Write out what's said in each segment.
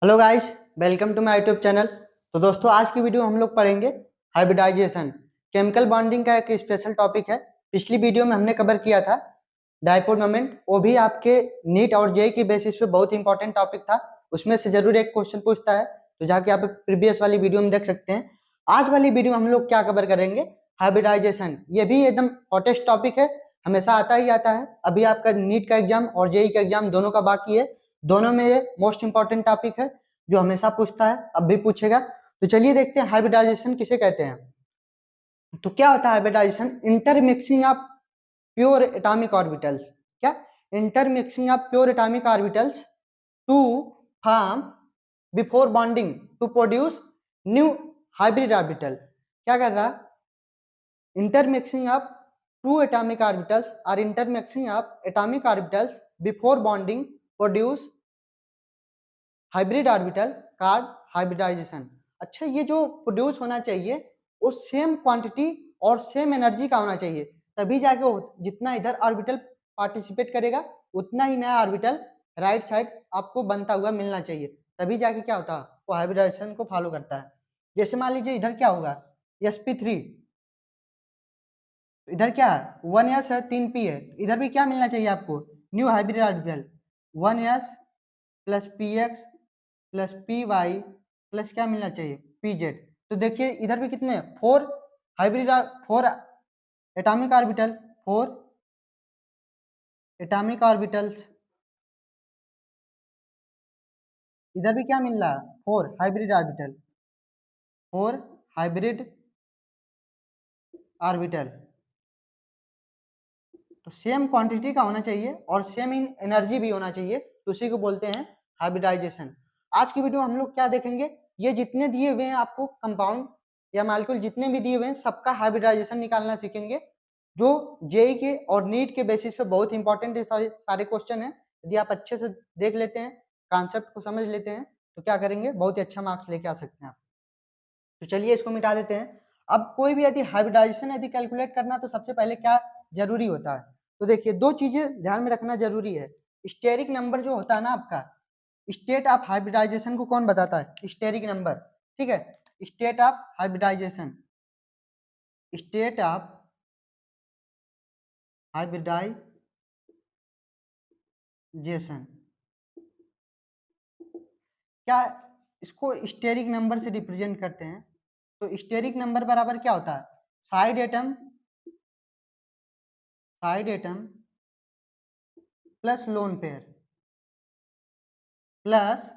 Hello guys, welcome to my YouTube channel. तो दोस्तों, आज की वीडियो हम लोग पढ़ेंगे हाइब्रिडाइजेशन। केमिकल बॉन्डिंग का एक स्पेशल टॉपिक है। पिछली वीडियो में हमने कवर किया था डायपोल मोमेंट, वो भी आपके नीट और जेई की बेसिस पे बहुत इंपॉर्टेंट टॉपिक था। उसमें से जरूर एक क्वेश्चन पूछता है, तो जाके आप प्रीवियस वाली वीडियो में देख सकते हैं। आज वाली वीडियो में हम लोग क्या कवर करेंगे? हाइब्रिडाइजेशन। ये भी एकदम हॉटेस्ट टॉपिक है, हमेशा आता ही आता है। अभी आपका नीट का एग्जाम और जेई का एग्जाम दोनों का बाकी है। दोनों में ये मोस्ट इंपॉर्टेंट टॉपिक है जो हमेशा पूछता है, अब भी पूछेगा। तो चलिए देखते हैं हाइब्रिडाइजेशन किसे कहते हैं। तो क्या होता है hybridization? Intermixing of pure atomic orbitals. क्या? Intermixing of pure atomic orbitals to form before bonding to produce new hybrid orbital. क्या कर रहा? intermixing of two atomic orbitals or intermixing of atomic orbitals before bonding produce hybrid orbital called hybridisation. अच्छा, ये जो produce होना चाहिए वो same quantity और सेम एनर्जी का होना चाहिए, तभी जाके वो जितना इधर ऑर्बिटल पार्टिसिपेट करेगा उतना ही नया ऑर्बिटल राइट साइड आपको बनता हुआ मिलना चाहिए, तभी जाके क्या होता है वो हाइब्रिडाइजेशन को फॉलो करता है। जैसे मान लीजिए इधर क्या होगा, sp3, इधर क्या है 1s है 3p है, इधर भी क्या मिलना चाहिए आपको? New hybrid orbital 1s plus p x plus p y plus क्या मिलना चाहिए? P z. तो देखिए इधर भी कितने? Four hybrid, four atomic orbital, four atomic orbitals. इधर भी क्या मिल रहा है? Four hybrid orbital, four hybrid orbital. तो सेम क्वांटिटी का होना चाहिए और सेम इन एनर्जी भी होना चाहिए, तो उसी को बोलते हैं हाइब्रिडाइजेशन। आज की वीडियो में हम लोग क्या देखेंगे? ये जितने दिए हुए हैं आपको कंपाउंड या मालिक्यूल जितने भी दिए हुए हैं सबका हाइब्रिडाइजेशन निकालना सीखेंगे, जो जेई के और नीट के बेसिस पे बहुत इंपॉर्टेंट सारे क्वेश्चन है। यदि आप अच्छे से देख लेते हैं, कॉन्सेप्ट को समझ लेते हैं, तो क्या करेंगे, बहुत ही अच्छा मार्क्स लेके आ सकते हैं आप। तो चलिए इसको मिटा देते हैं। अब कोई भी यदि हाइब्रिडाइजेशन यदि कैलकुलेट करना तो सबसे पहले क्या जरूरी होता है? तो देखिए दो चीजें ध्यान में रखना जरूरी है। स्टेरिक नंबर जो होता है ना आपका, स्टेट ऑफ हाइब्रिडाइजेशन को कौन बताता है? Steric number. ठीक है, state of hybridisation, state of hybridisation. क्या इसको स्टेरिक नंबर से रिप्रेजेंट करते हैं? तो स्टेरिक नंबर बराबर क्या होता है? Side atom plus lone pair, plus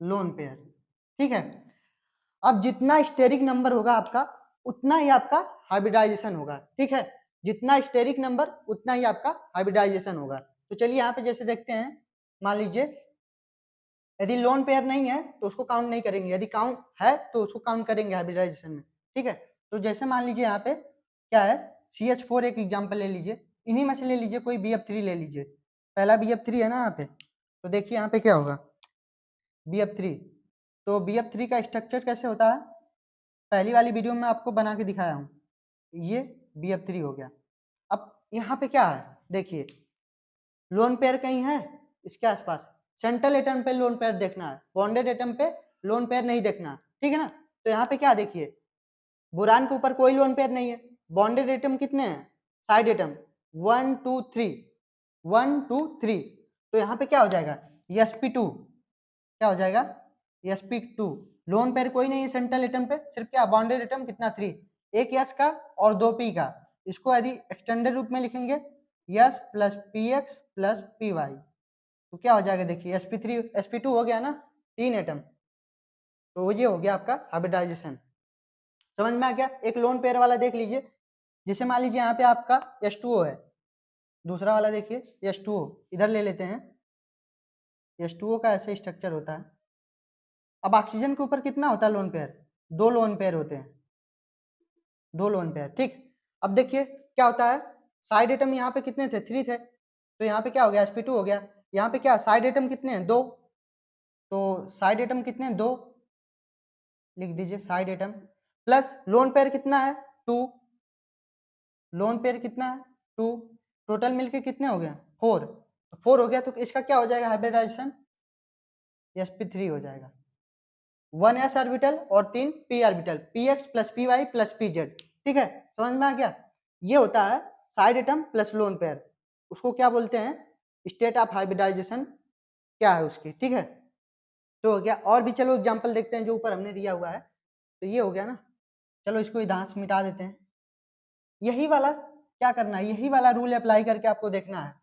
lone pair. ठीक है, अब जितना स्टेरिक नंबर होगा आपका उतना ही आपका हाइब्रिडाइजेशन होगा। ठीक है, जितना स्टेरिक नंबर उतना ही आपका हाइब्रिडाइजेशन होगा। तो चलिए यहाँ पे जैसे देखते हैं, मान लीजिए यदि लोन पेयर नहीं है तो उसको काउंट नहीं करेंगे, यदि काउंट है तो उसको काउंट करेंगे हाइब्रिडाइजेशन में। ठीक है, तो जैसे मान लीजिए यहाँ पे क्या है, CH4 एक एग्जाम्पल ले लीजिए, इन्हीं में से ले लीजिए, कोई BF3 ले लीजिए। पहला BF3 है ना यहाँ पे, तो देखिए यहाँ पे क्या होगा, BF3। तो BF3 का स्ट्रक्चर कैसे होता है? पहली वाली वीडियो में आपको बना के दिखाया हूँ, ये BF3 हो गया। अब यहाँ पे क्या है, देखिए लोन पेयर कहीं है इसके आसपास? सेंट्रल एटम पे लोन पेयर देखना है, बॉन्डेड एटम पे लोन पेयर नहीं देखना। ठीक है ना? तो यहाँ पे क्या देखिए, बोरान के ऊपर कोई लोन पेयर नहीं है। बॉन्डेड एटम कितने हैं? Side atom 1 2 3, 1 2 3। तो यहाँ पे क्या हो जाएगा, sp2। क्या हो जाएगा? sp2। लोन पेयर कोई नहीं है सेंट्रल एटम पे, सिर्फ क्या बॉन्डेड एटम कितना 3, एक s का और 2p का। इसको यदि एक्सटेंडेड रूप में लिखेंगे s plus p x plus p y, तो क्या हो जाएगा, देखिए sp3 sp2 हो गया ना, 3 एटम। तो ये हो गया आपका हाइब्रिडाइजेशन। समझ में आ गया? एक लोन पेयर वाला देख लीजिए, जैसे मान लीजिए यहाँ पे आपका H2O है, दूसरा वाला देखिए H2O, इधर ले लेते हैं। H2O का ऐसे स्ट्रक्चर होता है। अब ऑक्सीजन के ऊपर कितना होता है लोन पेयर? 2 लोन पेयर होते हैं, 2 लोन पेयर। ठीक, अब देखिए क्या होता है, साइड एटम यहाँ पे कितने थे? 3 थे, तो यहाँ पे क्या हो गया, sp2 हो गया। यहाँ पे क्या साइड एटम कितने हैं? 2, तो साइड एटम कितने हैं? 2, लिख दीजिए side atom, plus lone pair कितना है? 2, लोन पेयर कितना है? 2, टोटल मिलके कितने हो गए? 4। 4 हो गया, तो इसका क्या हो जाएगा हाइब्रिडाइजेशन? sp3 हो जाएगा। 1 s ऑर्बिटल और 3 p orbital, px plus py plus pz। ठीक है, समझ में आ गया? ये होता है side atom plus lone pair. उसको क्या बोलते हैं? स्टेट ऑफ हाइब्रिडाइजेशन क्या है उसकी। ठीक है, तो हो गया। और भी चलो एग्जांपल देखते हैं जो ऊपर हमने दिया हुआ है। तो ये हो गया ना, चलो इसको यहाँ से मिटा देते हैं। यही वाला क्या करना है, यही वाला रूल अप्लाई करके आपको देखना है।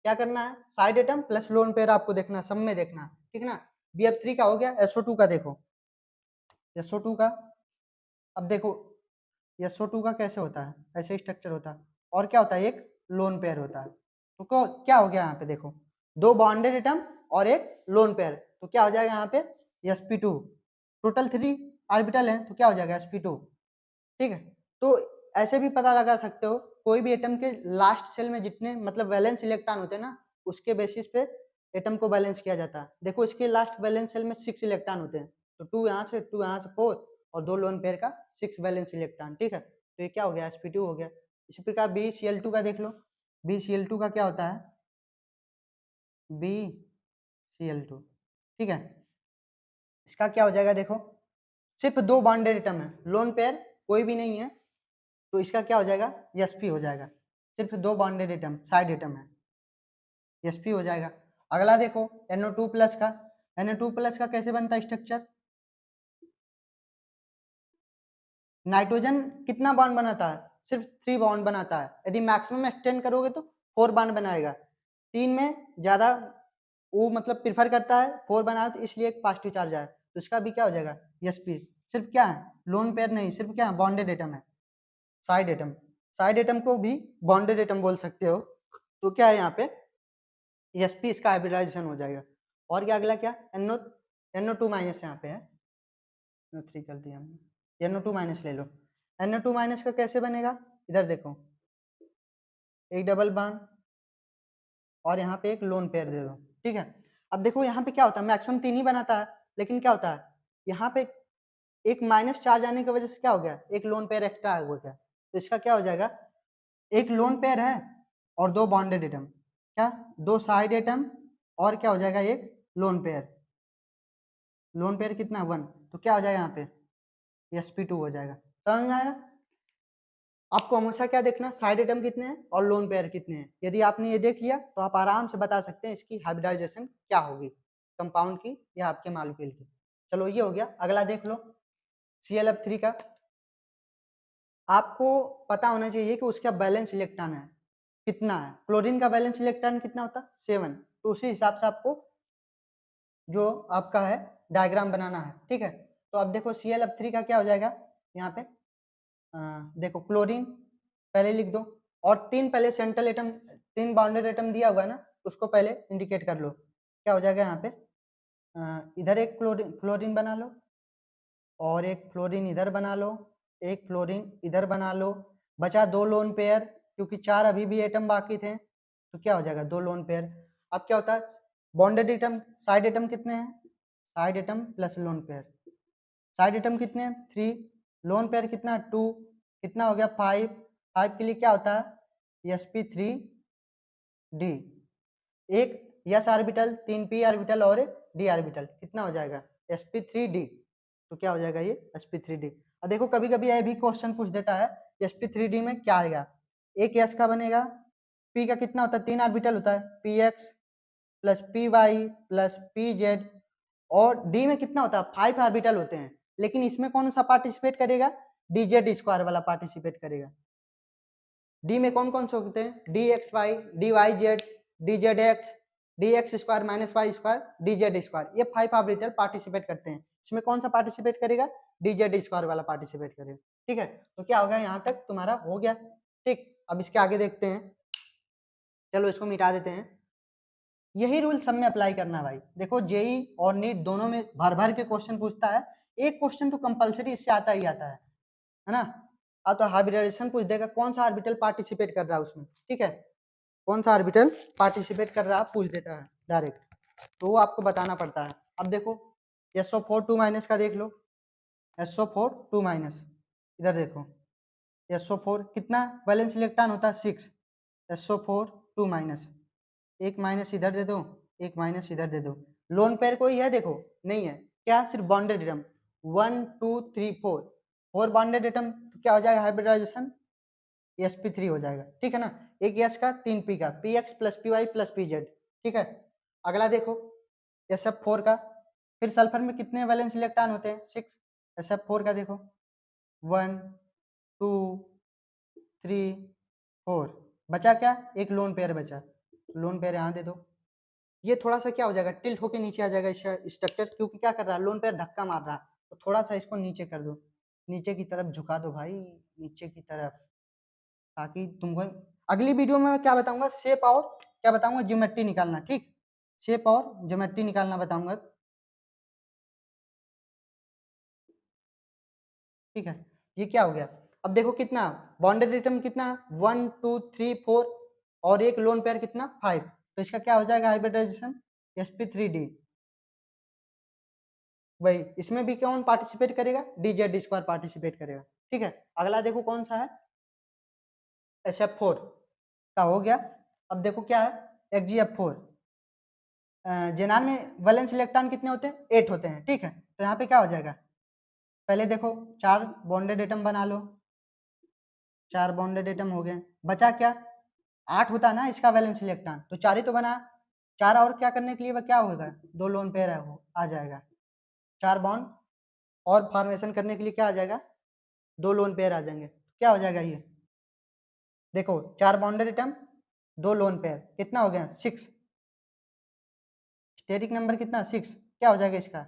क्या करना है? Side atom plus lone pair आपको देखना है, सब में देखना है। ठीक है ना? BF3 का हो गया, SO2 का देखो, SO2 का। अब देखो SO2 का कैसे होता है, ऐसे स्ट्रक्चर होता है। और क्या होता है? एक लोन पेयर होता है। तो क्या हो गया यहाँ पे? देखो, दो बॉन्डेड एटम और एक लोन पेयर, तो क्या हो जाएगा यहाँ पे? sp2। टोटल 3 ऑर्बिटल है, तो क्या हो जाएगा? sp2। ठीक है, तो ऐसे भी पता लगा सकते हो, कोई भी एटम के लास्ट सेल में जितने मतलब वैलेंस इलेक्ट्रॉन होते हैं ना, उसके बेसिस पे एटम को बैलेंस किया जाता है। देखो इसके लास्ट वैलेंस सेल में 6 इलेक्ट्रॉन होते हैं, तो 2 यहाँ से 2 यहाँ से 4 और 2 लोन पेयर का 6 वैलेंस इलेक्ट्रॉन। ठीक है, तो ये क्या हो गया? sp2 हो गया। इसी प्रकार BCl2 का देख लो, BCl2 का क्या होता है? BCl2। ठीक है, इसका क्या हो जाएगा? देखो, सिर्फ 2 बॉन्डेड एटम है, लोन पेयर कोई भी नहीं है, तो इसका क्या हो जाएगा? sp हो जाएगा। सिर्फ 2 बॉन्डेड एटम, साइड एटम है, sp हो जाएगा। अगला देखो NO2 प्लस का। NO2 प्लस का कैसे बनता है स्ट्रक्चर? नाइट्रोजन कितना बॉन्ड बनाता है? सिर्फ 3 बॉन्ड बनाता है। यदि मैक्सिमम एक्सटेंड करोगे तो 4 बॉन्ड बनाएगा। 3 में ज्यादा वो मतलब प्रिफर करता है 4 बनाए, तो इसलिए एक पॉजिटिव चार्ज आया, तो इसका भी क्या हो जाएगा? sp। सिर्फ क्या है? लोन पेयर नहीं, सिर्फ क्या है? बॉन्डेड एटम है, साइड एटम। साइड एटम को भी बॉन्डेड एटम बोल सकते हो। तो क्या है यहाँ पे? sp इसका हाइब्रिडाइजेशन हो जाएगा। और क्या अगला क्या? NO2 माइनस यहाँ पे है, NO3 कर दिया हमने, NO2 माइनस ले लो। NO2 माइनस का कैसे बनेगा? इधर देखो, एक डबल बॉन्ड और यहाँ पे एक लोन पेयर दे दो। ठीक है, अब देखो यहाँ पे क्या होता है? मैक्सिमम 3 ही बनाता है, लेकिन क्या होता है यहाँ पे? एक माइनस चार्ज आने की वजह से क्या हो गया? एक लोन पेयर एक्स्ट्रा हो गया, तो इसका क्या हो जाएगा? एक लोन पेयर है और 2 बॉन्डेड एटम, क्या 2 साइड एटम, और क्या हो जाएगा? एक लोन पेयर। लोन पेयर कितना? 1, तो क्या हो जाएगा यहाँ पे? sp2 हो जाएगा। समझ में आया? आपको हमेशा क्या देखना? साइड एटम कितने हैं और लोन पेयर कितने हैं। यदि आपने ये देख लिया तो आप आराम से बता सकते हैं इसकी हाइब्रिडाइजेशन क्या होगी, कंपाउंड की या आपके मॉलिक्यूल की। चलो ये हो गया। अगला देख लो ClF3 का। आपको पता होना चाहिए कि उसका बैलेंस इलेक्ट्रॉन है कितना है। क्लोरीन का बैलेंस इलेक्ट्रॉन कितना होता है? 7। तो उसी हिसाब से आपको जो आपका है डायग्राम बनाना है। ठीक है, तो अब देखो ClF3 का क्या हो जाएगा यहाँ पे? देखो क्लोरीन पहले लिख दो, और 3 पहले सेंट्रल एटम, 3 बाउंडेड एटम दिया हुआ है ना, उसको पहले इंडिकेट कर लो। क्या हो जाएगा यहाँ पे? इधर एक क्लोरीन फ्लोरीन बना लो, और एक फ्लोरीन इधर बना लो, एक फ्लोरीन इधर बना लो। बचा 2 लोन पेयर, क्योंकि 4 अभी भी एटम बाकी थे, तो क्या हो जाएगा? 2 लोन पेयर। अब क्या होता है? बॉन्डेड एटम, साइड एटम कितने हैं? Side atom plus lone pair. Side atom कितने हैं? 3। लोन पेयर कितना? 2। कितना हो गया? 5। 5 के लिए क्या होता है? sp3d। एक s ऑर्बिटल, 3 p ऑर्बिटल और एक d ऑर्बिटल, कितना हो जाएगा? sp3d। तो क्या हो जाएगा ये? sp3d। और देखो कभी कभी यह भी क्वेश्चन पूछ देता है sp3d में क्या आएगा। एक s का बनेगा, p का कितना होता है? 3 ऑर्बिटल होता है, px plus py plus pz, और d में कितना होता है? 5 ऑर्बिटल होते हैं, लेकिन इसमें कौन सा पार्टिसिपेट करेगा? dz स्क्वायर वाला पार्टिसिपेट करेगा। डी में कौन कौन से होते हैं? dxy, dyz, dzx, dx square minus y square, dz square, ये 5 ऑर्बिटल पार्टिसिपेट करते हैं। इसमें कौन सा पार्टिसिपेट करेगा? dz स्क्वायर वाला पार्टिसिपेट करेगा। ठीक है, तो क्या होगा? यहाँ तक तुम्हारा हो गया। ठीक, अब इसके आगे देखते हैं। चलो इसको मिटा देते हैं। यही रूल सब में अप्लाई करना भाई। देखो जेई और नीट दोनों में भर भर के क्वेश्चन पूछता है, एक क्वेश्चन तो कंपलसरी इससे आता ही आता है ना? तो हाइब्रिडाइजेशन पूछ देगा, कौन सा ऑर्बिटल पार्टिसिपेट कर रहा है उसमें। ठीक है, कौन सा ऑर्बिटल पार्टिसिपेट कर रहा है पूछ देता है डायरेक्ट, तो वो आपको बताना पड़ता है। अब देखो SO4 2 माइनस का देख लो, SO4 2 माइनस, इधर देखो SO4 कितना वैलेंस इलेक्ट्रॉन होता है? 6। SO4 2 माइनस, एक माइनस इधर दे दो, एक माइनस इधर दे दो, लोन पेयर कोई है देखो, नहीं है, क्या सिर्फ बॉन्डेड एटम 1 2 3 4, 4 बॉन्डेड एटम, तो क्या हो जाएगा हाइब्रिडाइजेशन sp3 हो जाएगा, ठीक है ना। एक s का 3 p का px plus py plus pz, ठीक है। अगला देखो sf4 का, फिर सल्फर में कितने वैलेंस इलेक्ट्रॉन होते हैं 6, sf4 का देखो 1 2 3 4, बचा क्या, एक लोन पेयर बचा, लोन पेयर यहाँ दे दो। ये थोड़ा सा क्या हो जाएगा, टिल्ट होके नीचे आ जाएगा स्ट्रक्चर, क्योंकि क्या कर रहा है, लोन पेयर धक्का मार रहा है, तो थोड़ा सा इसको नीचे कर दो, नीचे की तरफ झुका दो भाई, नीचे की तरफ, ताकि तुमको अगली वीडियो में मैं क्या बताऊंगा, शेप और क्या बताऊंगा, ज्योमेट्री निकालना, ठीक, शेप और ज्योमेट्री निकालना बताऊंगा, ठीक है। ये क्या हो गया, अब देखो कितना बॉन्डेड एटम कितना 1 2 3 4, और एक लोन पेयर कितना 5, तो इसका क्या हो जाएगा हाइब्रिडाइजेशन sp3d, वही इसमें भी कौन पार्टिसिपेट करेगा, dz स्क्वायर पार्टिसिपेट करेगा, ठीक है। अगला देखो कौन सा है, sf4 का हो गया। अब देखो क्या है xgf4, जेनान में वैलेंस इलेक्ट्रॉन कितने होते हैं 8 होते हैं, ठीक है। तो यहाँ पे क्या हो जाएगा, पहले देखो 4 बॉन्डेड एटम बना लो, 4 बॉन्डेड एटम हो गए, बचा क्या 8 होता है ना इसका वैलेंस इलेक्ट्रॉन, तो 4 ही तो बना, 4 और क्या करने के लिए क्या होगा, 2 लोन पेयर है वो आ जाएगा, 4 बॉन्ड और फॉर्मेशन करने के लिए क्या आ जाएगा, 2 लोन पेयर आ जाएंगे, क्या हो जाएगा ये देखो 4 बॉन्डेड एटम 2 लोन पेयर कितना हो गया 6, स्टेरिक नंबर कितना 6, क्या हो जाएगा इसका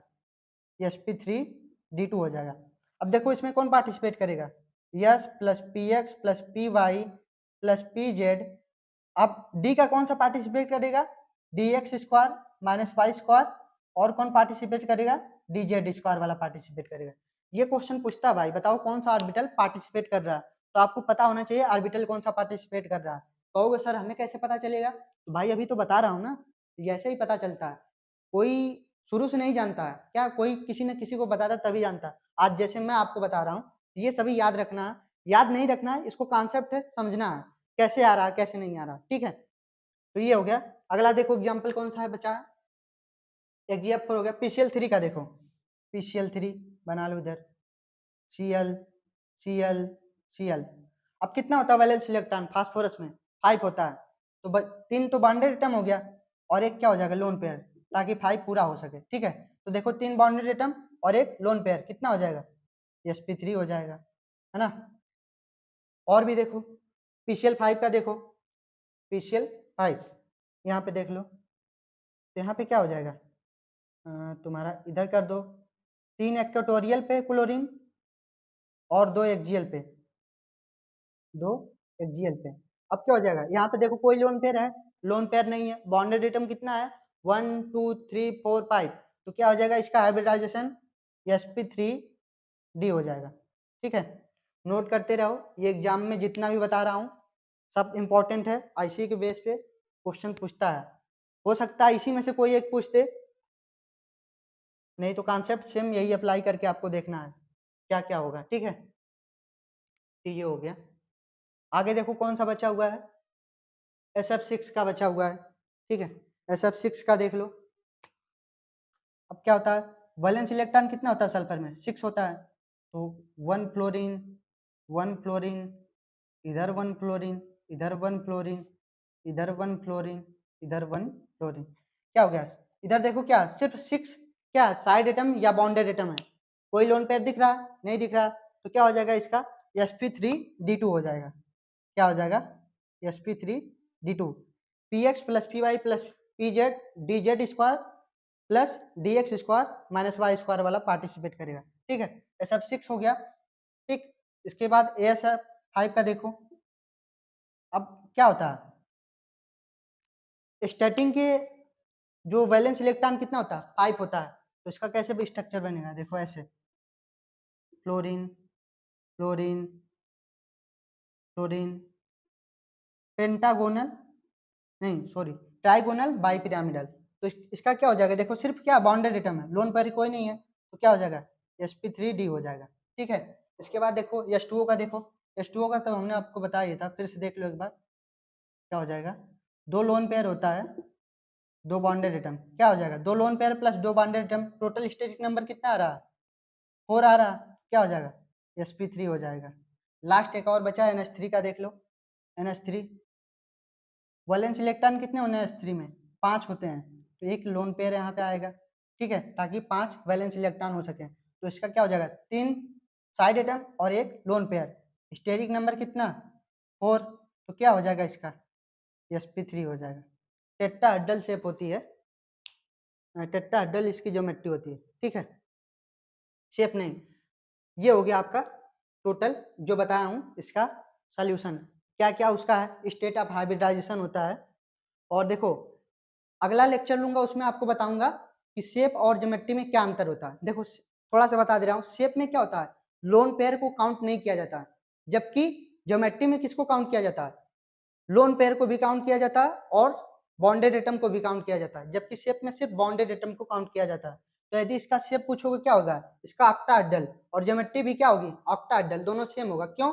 sp3d2 हो जाएगा। अब देखो इसमें कौन पार्टिसिपेट करेगा, s plus p x plus p y plus p z, अब d का कौन सा पार्टिसिपेट करेगा, d x square minus y square, और कौन पार्टिसिपेट करेगा, डी जेड स्क्वायर वाला पार्टिसिपेट करेगा। ये क्वेश्चन पूछता है भाई बताओ कौन सा ऑर्बिटल पार्टिसिपेट कर रहा है, तो आपको पता होना चाहिए ऑर्बिटल कौन सा पार्टिसिपेट कर रहा है। कहोगे सर हमें कैसे पता चलेगा, तो भाई अभी तो बता रहा हूँ ना, ऐसे ही पता चलता है, कोई शुरू से नहीं जानता है क्या, कोई किसी न किसी को बताता तभी जानता है, आज जैसे मैं आपको बता रहा हूँ, ये सभी याद रखना है, याद नहीं रखना है, इसको कॉन्सेप्ट है समझना है, कैसे आ रहा है कैसे नहीं आ रहा, ठीक है। तो ये हो गया। अगला देखो एग्जाम्पल कौन सा है बचा, एग्जाम्पल हो गया पीसीएल3 का, देखो पीसीएल3 बना लो इधर, सीएल सीएल सीएल, अब कितना होता है वैलेंस इलेक्ट्रॉन फास्फोरस में 5 होता है, तो 3 तो बॉन्डेड एटम हो गया, और एक क्या हो जाएगा लोन पेयर, ताकि 5 पूरा हो सके, ठीक है। तो देखो 3 बॉन्डेड एटम और एक लोन पेयर कितना हो जाएगा sp3 हो जाएगा, है ना। और भी देखो pCl5 का, देखो pCl5 यहाँ पे देख लो, तो यहाँ पे क्या हो जाएगा, तुम्हारा इधर कर दो 3 एक्वेटोरियल पे क्लोरीन और 2 एक्सियल पे, 2 एक्सियल पे, अब क्या हो जाएगा, यहाँ पे देखो कोई लोन पेयर है, लोन पेयर नहीं है, बॉन्डेड एटम कितना है 1 2 3 4 5, तो क्या हो जाएगा इसका हाइब्रिडाइजेशन sp3d हो जाएगा, ठीक है। नोट करते रहो, ये एग्जाम में जितना भी बता रहा हूँ सब इंपॉर्टेंट है, आईसी के बेस पे क्वेश्चन पूछता है, हो सकता है इसी में से कोई एक पूछ दे, नहीं तो कॉन्सेप्ट सेम यही अप्लाई करके आपको देखना है क्या क्या होगा, ठीक है। तो ये हो गया। आगे देखो कौन सा बचा हुआ है, SF6 का बचा हुआ है, ठीक है। SF6 का देख लो, अब क्या होता है, वैलेंस इलेक्ट्रॉन कितना होता है सल्फर में 6 होता है, तो 1 फ्लोरीन 1 फ्लोरीन, इधर 1 फ्लोरीन, इधर 1 फ्लोरीन, इधर 1 फ्लोरीन, इधर 1 फ्लोरीन, क्या हो गया, इधर देखो क्या सिर्फ 6 क्या साइड एटम या बॉन्डेड एटम है, कोई लोन पेयर दिख रहा है नहीं दिख रहा, तो क्या हो जाएगा इसका sp3d2 हो जाएगा, क्या हो जाएगा sp3d2, px plus py plus pz dz square plus dx square minus y square वाला पार्टिसिपेट करेगा, ठीक है। SF6 हो गया, ठीक। इसके बाद ASF5 का देखो, अब क्या होता है स्टार्टिंग के जो वैलेंस इलेक्ट्रॉन कितना होता है 5 होता है, तो इसका कैसे भी स्ट्रक्चर बनेगा, देखो ऐसे फ्लोरीन फ्लोरीन फ्लोरीन पेंटागोनल, नहीं सॉरी ट्राइगोनल बाइपिरामिडल, तो इसका क्या हो जाएगा, देखो सिर्फ क्या बॉन्डेड एटम है, लोन पेयर कोई नहीं है, तो क्या हो जाएगा sp3d हो जाएगा, ठीक है। इसके बाद देखो H2O का, देखो H2O का तो हमने आपको बताया था, फिर से देख लो एक बार, क्या हो जाएगा, 2 लोन पेयर होता है, दो बॉन्डेड एटम क्या हो जाएगा, दो लोन पेयर प्लस दो bonded atom, total steric number कितना आ रहा है, 4 आ रहा, क्या हो जाएगा, sp3 हो जाएगा। लास्ट एक और बचा NH3 का, देख लो NH3 वैलेंस इलेक्ट्रॉन कितने होने हैं S3 में, 5 होते हैं, तो एक लोन पेयर यहाँ पे आएगा, ठीक है, ताकि 5 वैलेंस इलेक्ट्रॉन हो सके। तो इसका क्या हो जाएगा, 3 साइड एटम और एक लोन पेयर, स्टेरिक नंबर कितना 4, तो क्या हो जाएगा इसका sp3 हो जाएगा। टेट्राहेड्रल शेप होती है, टेट्राहेड्रल इसकी ज्योमेट्री होती है, ठीक है, शेप नहीं। ये हो गया आपका टोटल जो बताया हूँ इसका सॉल्यूशन, क्या क्या उसका है, स्टेट ऑफ हाइब्रिडाइजेशन होता है। और देखो अगला लेक्चर लूंगा उसमें आपको बताऊंगा कि शेप और ज्योमेट्री में क्या अंतर होता है। देखो थोड़ा सा बता दे रहा हूँ, शेप में क्या होता है, लोन पेयर को काउंट नहीं किया जाता है, जबकि ज्योमेट्री में किसको काउंट किया जाता है, लोन पेयर को भी काउंट किया जाता है और बॉन्डेड एटम को भी काउंट किया जाता है, जबकि शेप में सिर्फ बॉन्डेड एटम को काउंट किया जाता है। तो यदि इसका शेप पूछोगे क्या होगा, इसका ऑक्टाहेड्रल, और ज्योमेट्री भी क्या होगी ऑक्टाहेड्रल, दोनों सेम होगा। क्यों,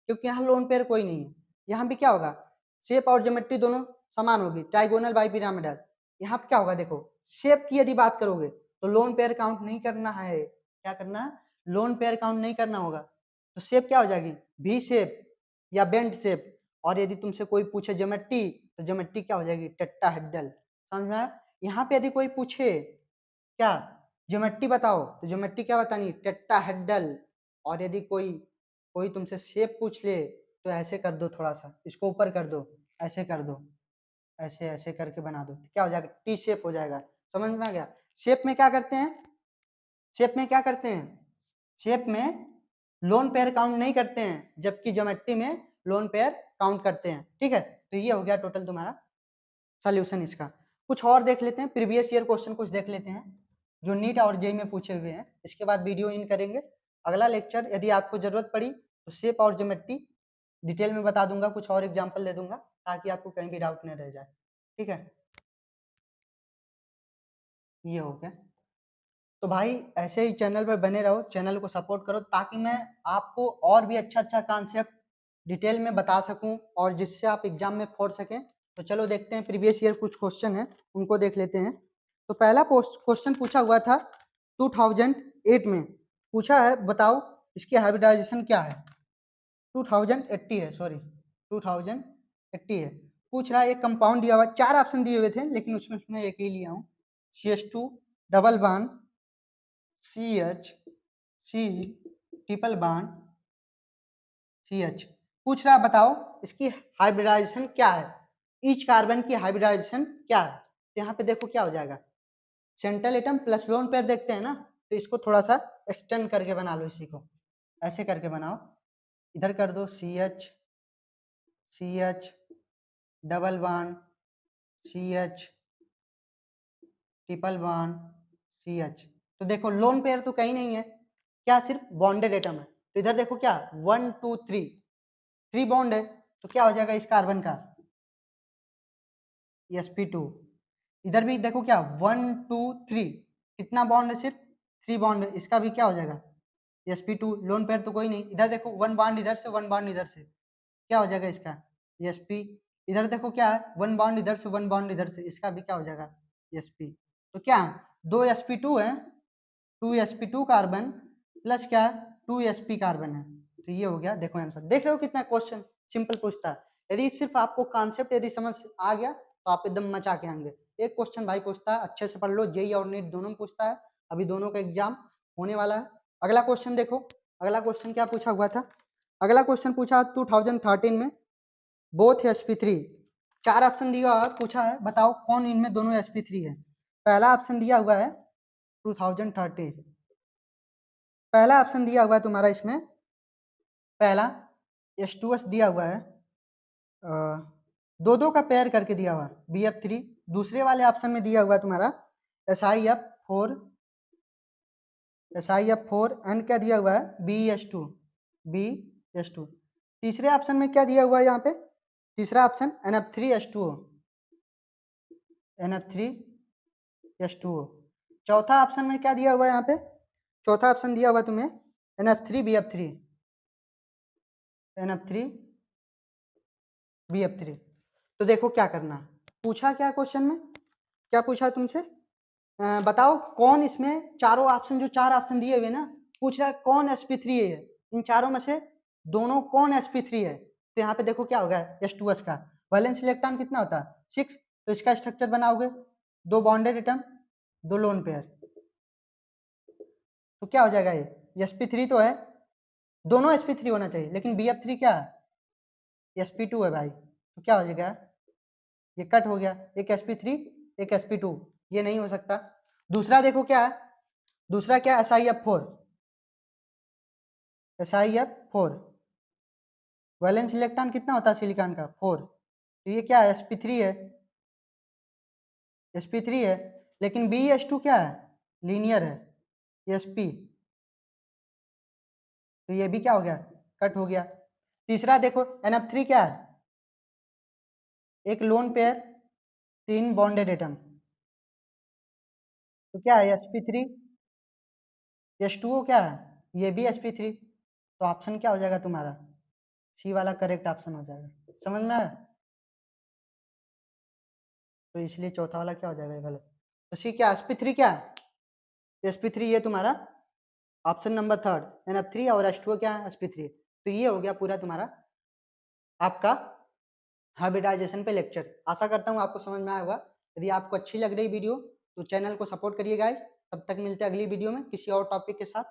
क्योंकि यहाँ लोन पेयर कोई नहीं है, यहाँ भी क्या होगा शेप और ज्योमेट्री दोनों समान होगी, ट्राइगोनल बाइपिरामिडल। यहाँ पे क्या होगा, देखो शेप की यदि बात करोगे तो लोन पेयर काउंट नहीं करना है, क्या करना है, लोन पेयर काउंट नहीं करना होगा, तो शेप क्या हो जाएगी वी शेप या बेंड शेप। और यदि तुमसे कोई पूछे ज्योमेट्री, तो ज्योमेट्री क्या हो जाएगी टेट्राहेड्रल, समझ में आया। यहाँ पे यदि कोई पूछे क्या ज्योमेट्री बताओ, तो ज्योमेट्री क्या बतानी टेट्राहेड्रल। और यदि कोई कोई तुमसे शेप पूछ ले तो ऐसे कर दो, थोड़ा सा इसको ऊपर कर दो, ऐसे कर दो, ऐसे ऐसे करके बना दो, क्या हो जाएगा टी शेप हो जाएगा, समझ में आ गया। शेप में क्या करते हैं, शेप में क्या करते हैं, शेप में लोन पेयर काउंट नहीं करते हैं, जबकि ज्योमेट्री में लोन पेयर काउंट करते हैं, ठीक है। तो ये हो गया टोटल तुम्हारा सॉल्यूशन इसका। कुछ और देख लेते हैं, प्रीवियस ईयर क्वेश्चन कुछ देख लेते हैं जो नीट और जेई में पूछे हुए हैं, इसके बाद वीडियो इन करेंगे। अगला लेक्चर यदि आपको जरूरत पड़ी तो शेप और ज्योमेट्री डिटेल में बता दूंगा, कुछ और एग्जाम्पल दे दूंगा ताकि आपको कहीं भी डाउट नहीं रह जाए, ठीक है। ये हो गया, तो भाई ऐसे ही चैनल पर बने रहो, चैनल को सपोर्ट करो ताकि मैं आपको और भी अच्छा अच्छा कॉन्सेप्ट डिटेल में बता सकूं और जिससे आप एग्जाम में फोड़ सकें। तो चलो देखते हैं, प्रीवियस ईयर कुछ क्वेश्चन है उनको देख लेते हैं। तो पहला क्वेश्चन पूछा हुआ था 2008 में, पूछा है बताओ इसकी हाइब्रिडाइजेशन क्या है, 2080 है, सॉरी 2080 है। पूछ रहा है एक कंपाउंड दिया हुआ, चार ऑप्शन दिए हुए थे लेकिन उसमें एक ही लिया हूँ, CH2 double bond CH C triple bond CH। पूछ रहा है बताओ इसकी हाइब्रिडाइजेशन क्या है, ईच कार्बन की हाइब्रिडाइजेशन क्या है। तो यहाँ पे देखो क्या हो जाएगा, central atom plus lone pair देखते हैं ना, तो इसको थोड़ा सा एक्सटेंड करके बना लो, इसी को ऐसे करके बनाओ, इधर कर दो CH double bond CH triple bond CH। तो देखो लोन पेयर तो कहीं नहीं है, क्या सिर्फ बॉन्डेड एटम है। तो इधर देखो क्या 1 2 3 3 बॉन्ड है, तो क्या हो जाएगा इस कार्बन का sp2। इधर भी देखो क्या 1 2 3 कितना बॉन्ड है, सिर्फ 3 बॉन्ड है, इसका भी क्या हो जाएगा sp2, लोन पेयर तो कोई नहीं। इधर देखो 1 बॉन्ड इधर से 1 बॉन्ड इधर से, क्या हो जाएगा इसका sp। इधर देखो क्या है 1 बॉन्ड इधर से 1 बॉन्ड इधर से, इसका भी क्या हो जाएगा sp। तो क्या दो sp2 है, 2sp2 कार्बन प्लस क्या 2sp कार्बन है। तो ये हो गया, देखो आंसर देख रहे हो कितना क्वेश्चन सिंपल पूछता है। यदि सिर्फ आपको कॉन्सेप्ट यदि समझ आ गया तो आप एकदम मचा के आएंगे। एक क्वेश्चन भाई पूछता है, अच्छे से पढ़ लो, जेई और नीट दोनों में पूछता है, अभी दोनों का एग्जाम होने वाला है। अगला क्वेश्चन देखो, अगला क्वेश्चन क्या पूछा हुआ था, अगला क्वेश्चन पूछा 2013 में, बोथ sp3, चार ऑप्शन दिया हुआ पूछा है बताओ कौन इनमें दोनों sp3 है। पहला ऑप्शन दिया हुआ है 2030, पहला ऑप्शन दिया हुआ है तुम्हारा इसमें, पहला H2S दिया हुआ है, दो दो का पेयर करके दिया हुआ BF3। दूसरे वाले ऑप्शन में दिया हुआ है तुम्हारा SiF4, SiF4 एंड क्या दिया हुआ है BH2। तीसरे ऑप्शन में क्या दिया हुआ है यहाँ पे, तीसरा ऑप्शन NF3H2O, NF3H2O। चौथा ऑप्शन में क्या दिया हुआ है यहाँ पे, चौथा ऑप्शन दिया हुआ तुम्हें NF3BF3, NF3BF3। तो देखो क्या करना, पूछा क्या क्वेश्चन में, क्या पूछा तुमसे? बताओ कौन इसमें चारों ऑप्शन, जो 4 ऑप्शन दिए हुए ना, पूछ रहा है कौन sp3 है? इन चारों में से दोनों कौन sp3 है? तो यहाँ पे देखो क्या होगा, H2S का वैलेंस इलेक्ट्रॉन कितना होता है? 6। तो इसका स्ट्रक्चर बनाओगे, 2 बॉन्डेड एटम, 2 लोन पेयर, तो क्या हो जाएगा ये sp3 तो है, दोनों sp3 होना चाहिए, लेकिन bf3 क्या है? sp2 है भाई, तो क्या हो जाएगा? ये कट हो गया, एक sp3 एक sp2, ये नहीं हो सकता। दूसरा देखो क्या है, दूसरा क्या, SiF4, SiF4 वैलेंस इलेक्ट्रॉन कितना होता है सिलिकॉन का? 4। तो ये क्या है? sp3 है, sp3 है, लेकिन BH2 क्या है? लीनियर है, sp, तो ये भी क्या हो गया? कट हो गया। तीसरा देखो NF3 क्या है? एक लोन पेयर, 3 बॉन्डेड एटम, तो क्या है? sp3, H2O क्या है? ये भी sp3, तो ऑप्शन क्या हो जाएगा तुम्हारा? सी वाला करेक्ट ऑप्शन हो जाएगा। समझ में आया? तो इसलिए चौथा वाला क्या हो जाएगा? गलत। तो सी क्या, sp3 क्या है? sp3 ये तुम्हारा ऑप्शन नंबर 3 NF3, और H2O क्या है? sp3। तो ये हो गया पूरा तुम्हारा आपका हाइब्रिडाइजेशन पे लेक्चर। आशा करता हूँ आपको समझ में आया होगा। यदि आपको अच्छी लग रही वीडियो तो चैनल को सपोर्ट करिए गाइस। तब तक मिलते हैं अगली वीडियो में किसी और टॉपिक के साथ।